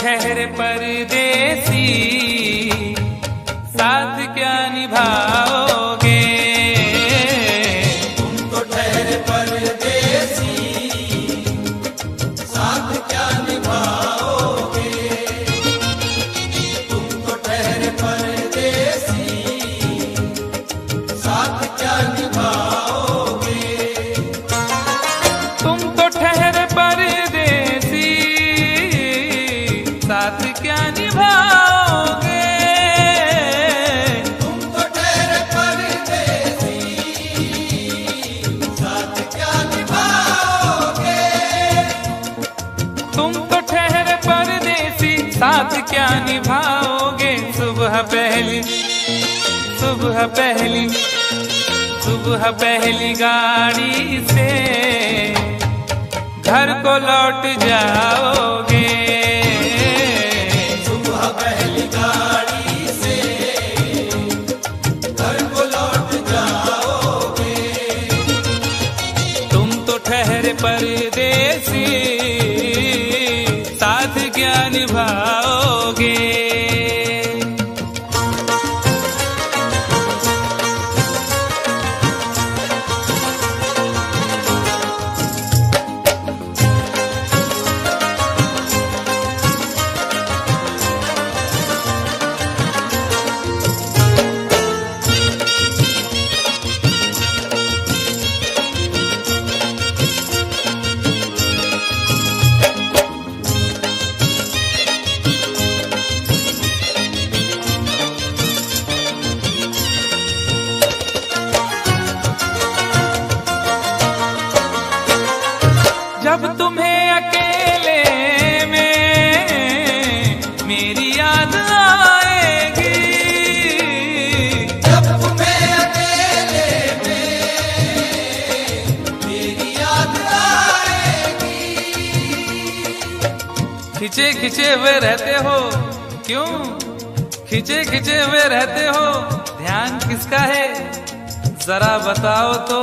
ठहरे परदेसी, साथ क्या निभाओगे। तुम तो ठहरे परदेसी, साथ क्या निभाओगे। तुम तो ठहरे परदेसी, साथ क्या निभाओगे। तुम तो ठहरे परदेसी, साथ क्या निभाओगे। तुम तो ठहरे परदेसी, साथ क्या निभाओगे। तुम तो ठहरे परदेसी, साथ क्या निभाओगे। सुबह पहली सुबह पहली सुबह पहली गाड़ी से घर को लौट जाओगे। सुबह पहली गाड़ी से घर को लौट जाओगे। तुम तो ठहरे परदेसी, साथ क्या निभाओगे। जब तुम्हें अकेले में मेरी याद आएगी। जब तुम्हें अकेले में मेरी याद आएगी। खिंचे खिंचे हुए रहते हो क्यों, खिंचे खिंचे हुए रहते हो, ध्यान किसका है जरा बताओ तो,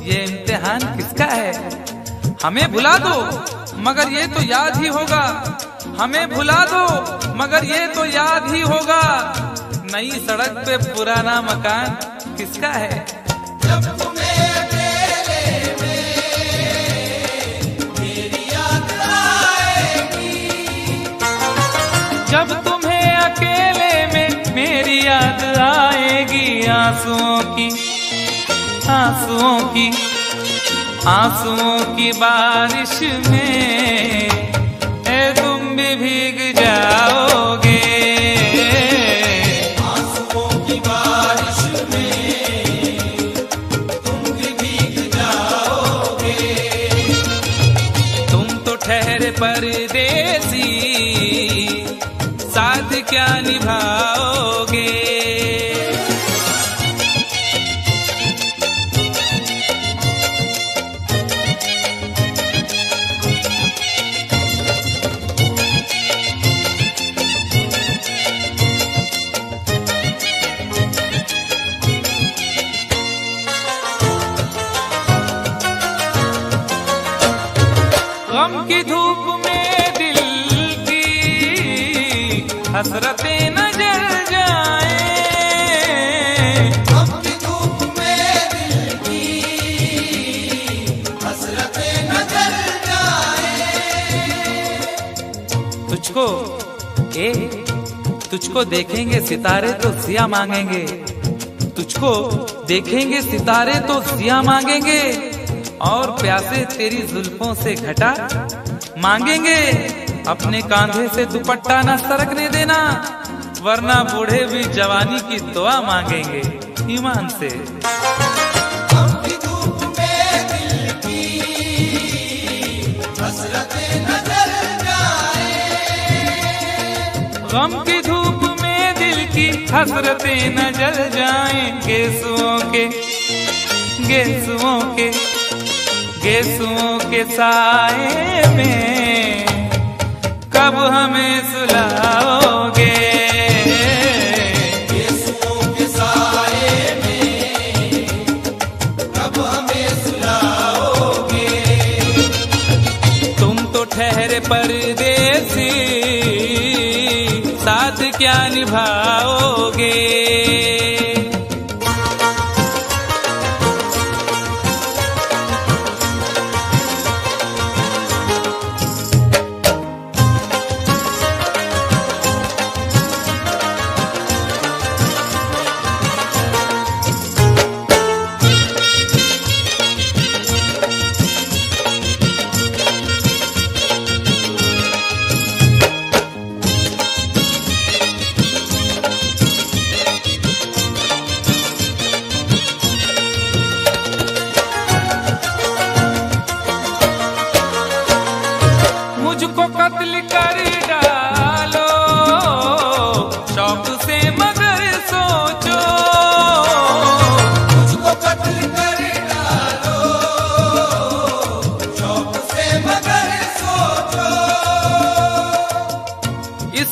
ये इम्तिहान किसका है। हमें भुला दो मगर ये तो याद ही होगा, हमें भुला दो मगर ये तो याद ही होगा। नई सड़क पे पुराना मकान किसका है। जब तुम्हें अकेले में मेरी याद आएगी। जब तुम्हें अकेले में मेरी याद आएगी। आंसुओं की आंसुओं की आंसुओं की बारिश में तुम भी भीग जाओगे। आंसुओं की बारिश में तुम भी भीग जाओगे। तुम तो ठहरे परदेसी, साथ क्या निभाओगे। गम की धूप में दिल की हसरतें न जल जाए। गम की धूप में दिल की हसरतें न जल जाए। तुझको देखेंगे सितारे तो सिया मांगेंगे। तुझको देखेंगे सितारे तो सिया मांगेंगे, और प्यासे तेरी जुल्फों से घटा मांगेंगे। अपने कांधे से दुपट्टा न सरकने देना, वरना बूढ़े भी जवानी की दुआ मांगेंगे ईमान से। गम की धूप में दिल की हसरतें न जल जाए। गम की धूप में दिल की हसरतें न जल जाएं। गेसुओं के साए में कब हमें सुलाओगे। गेसुओं के साए में कब हमें सुलाओगे। तुम तो ठहरे परदेसी, क्या निभाओगे। मुझको कत्ल कर डालो शौक से मगर सोचो। मुझको कत्ल कर डालो शौक से मगर सोचो। इस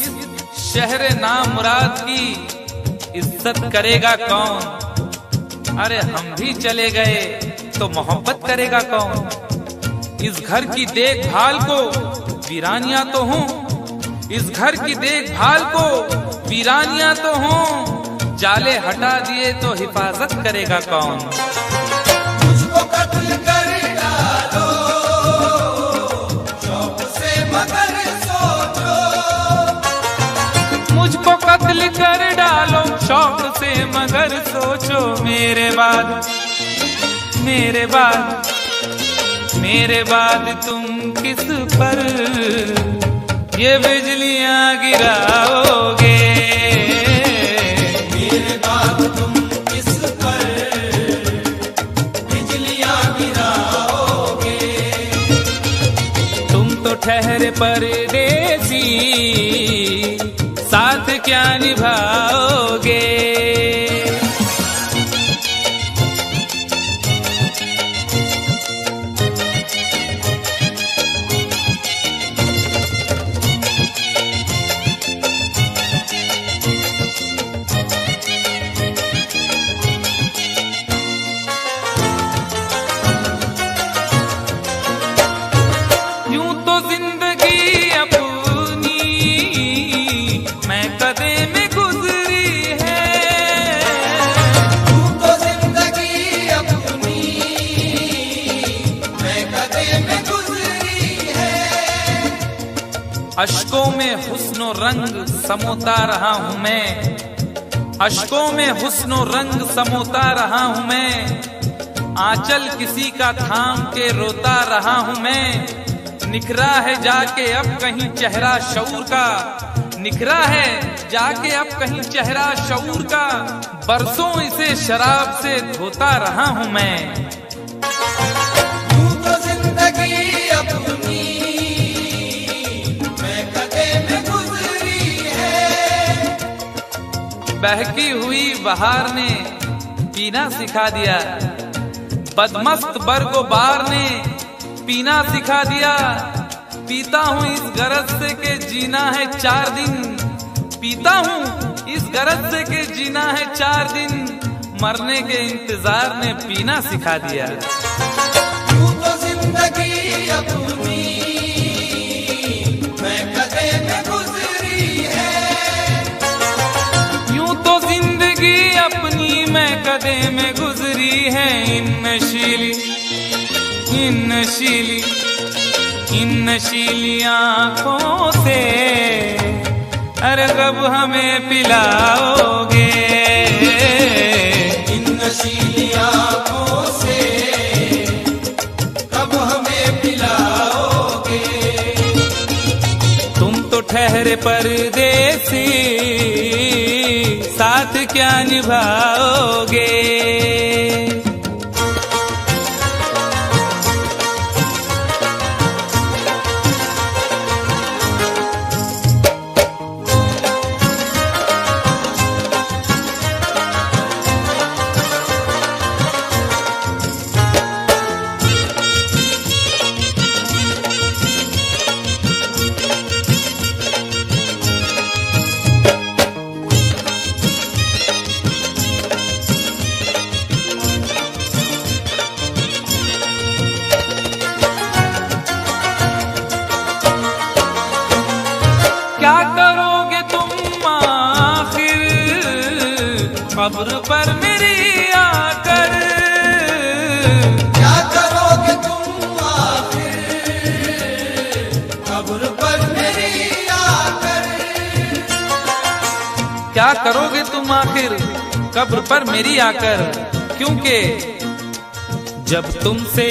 शहर नामुराद की इज्जत करेगा कौन। अरे हम भी चले गए तो मोहब्बत करेगा कौन। इस घर की देखभाल को वीरानियां तो हूँ, इस घर की देखभाल को वीरानियां तो हूँ। जाले हटा दिए तो हिफाजत करेगा कौन। मुझको कत्ल कर डालो शौक से मगर सोचो। मुझको कत्ल कर डालो शौक से मगर सोचो। मेरे बाद मेरे बाद मेरे बाद तुम किस पर ये बिजलियां गिराओगे। मेरे बाद तुम किस पर बिजलियां गिराओगे। तुम तो ठहरे परदेसी साथ क्या निभाओगे। अश्कों में हुस्नो रंग समोता रहा हूँ मैं। अश्कों में हुस्नो रंग समोता रहा हूँ मैं। आंचल किसी का थाम के रोता रहा हूँ मैं। निखरा है जाके अब कहीं चेहरा शऊर का। निखरा है जाके अब कहीं चेहरा शऊर का। बरसों इसे शराब से धोता रहा हूँ मैं। यूं तो जिंदगी अपनी बहकी हुई बहार ने पीना सिखा दिया। बदमस्त बरगो बार ने पीना सिखा दिया। पीता हूँ इस गरज से के जीना है 4 दिन। पीता हूँ इस गरज से के जीना है 4 दिन। मरने के इंतजार ने पीना सिखा दिया। यूं तो जिंदगी अपनी मैं कदे में गुजरी है। यूं तो जिंदगी अपनी मैं कदे में गुजरी है। इन नशीली आँखों से अरे कब हमें पिलाओगे। इन नशीली आँखों से कब हमें पिलाओगे। तुम तो ठहरे परदेसी साथ क्या निभाओगे। कब्र पर मेरी आकर। क्या करोगे तुम आखिर कब्र पर मेरी आकर। क्या करोगे तुम आखिर कब्र पर मेरी आकर, क्योंकि जब तुमसे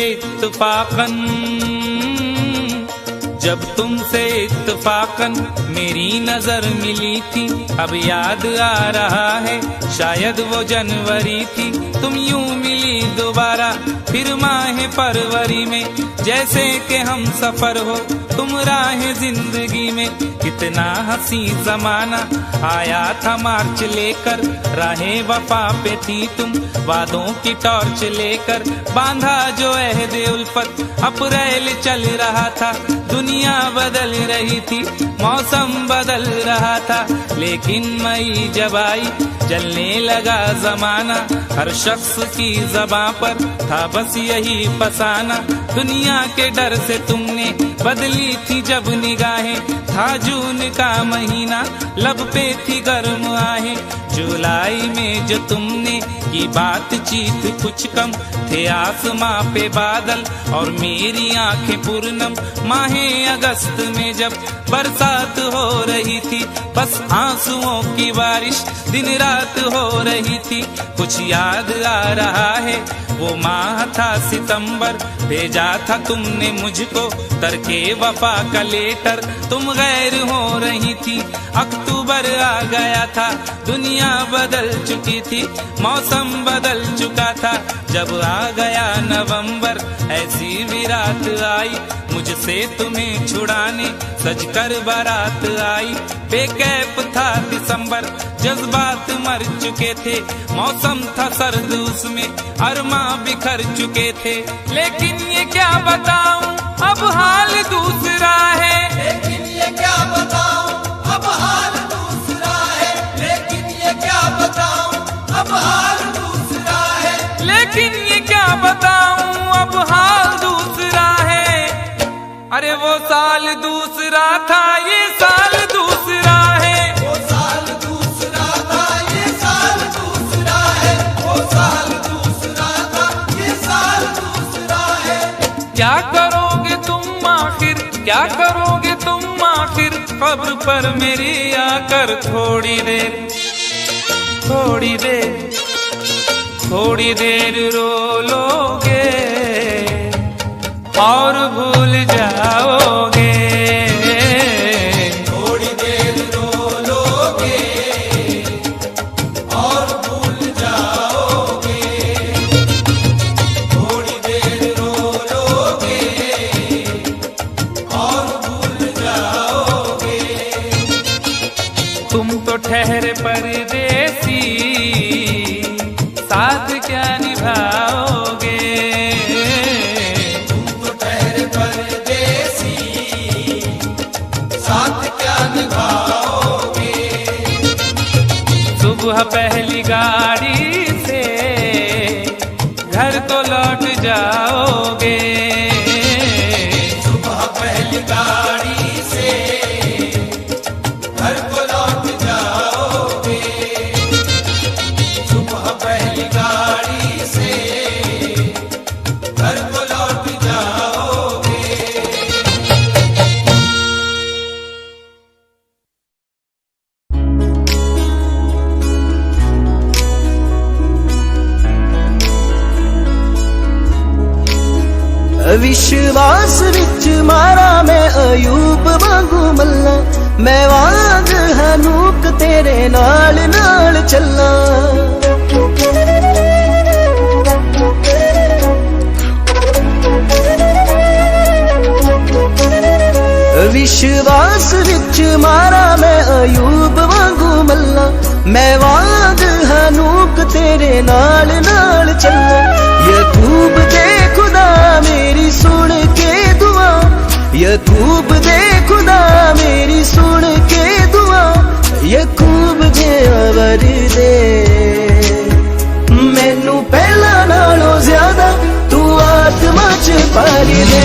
इत्तफाकन मेरी नजर मिली थी, अब याद आ रहा है शायद वो जनवरी थी। तुम यूं मिली दोबारा फिर माह फरवरी में, जैसे कि हम सफर हो तुम राह जिंदगी में। कितना हंसी जमाना आया था मार्च लेकर, राहे वफा पे थी तुम वादों की टॉर्च लेकर। बांधा जो अहदे उल्फत अप्रैल चल रहा था, दुनिया बदल रही थी मौसम बदल रहा था। लेकिन मई जब आई जलने लगा जमाना, हर शख्स की ज़बां पर था बस यही फसाना। दुनिया के डर से तुमने बदली थी जब निगाहें, था जून का महीना लब पे थी गर्म आहें। जुलाई में जो तुमने की बातचीत कुछ कम थे आसमां पे बादल और मेरी आंखें पूर्णम। माहे अगस्त में जब बरसात हो रही थी, बस आंसुओं की बारिश दिन रात हो रही थी। कुछ याद आ रहा है वो माह था सितंबर, भेजा था तुमने मुझको तरके वफा का लेटर। तुम गैर हो रही थी, अक्टूबर आ गया था, दुनिया बदल चुकी थी, मौसम बदल चुका था। जब आ गया नवंबर ऐसी भी रात आई, मुझसे तुम्हें छुड़ाने सजकर बारात आई। बेकैफ था दिसंबर, जज्बात मर चुके थे, मौसम था सर्द उसमें अरमा बिखर चुके थे। लेकिन ये क्या बताऊं अब हाल दूसरा है, लेकिन ये क्या बताऊं अब हाल दूसरा है। लेकिन ये क्या बताऊं अब हाल दूसरा है। लेकिन ये क्या बताऊं अब हाल दूसरा है। अरे वो साल दूसरा था ये साल दूसरा है। वो साल दूसरा था ये साल दूसरा है। वो साल दूसरा था ये साल दूसरा है। क्या करोगे तुम आखिर, क्या करोगे तुम आखिर कब्र पर मेरी आकर। थोड़ी देर थोड़ी देर थोड़ी देर रो लोगे और भूल जाओगे। थोड़ी देर रो लोगे और भूल जाओगे। थोड़ी देर रो लोगे और भूल जाओगे। तुम तो ठहरे परदेसी, साथ क्या निभाओगे। तुम तो ठहरे परदेसी, साथ क्या निभाओगे। सुबह पहली गाड़ी से घर तो लौट जाओगे। सुबह पहली गाड़ी से घर को लौट जाओगे। सुबह पहली गाड़ी से घर को लौट जाओगे। विश्वास विच मारा मैं अयूब वांगू मल्ला, मैं वांग हनूक तेरे नाल नाल चला। विश्वास विच मारा मैं अयूब वांगू मल्ला, मैं वांग हनूक तेरे नाल नाल चला। यकूब दे खुदा मेरी सुन के दुआ, यकूब दे खुदा मेरी सुन के दुआ। यकूब दे अवर दे मैनू पहला नालों ज्यादा तू आत्मा च पाली दे।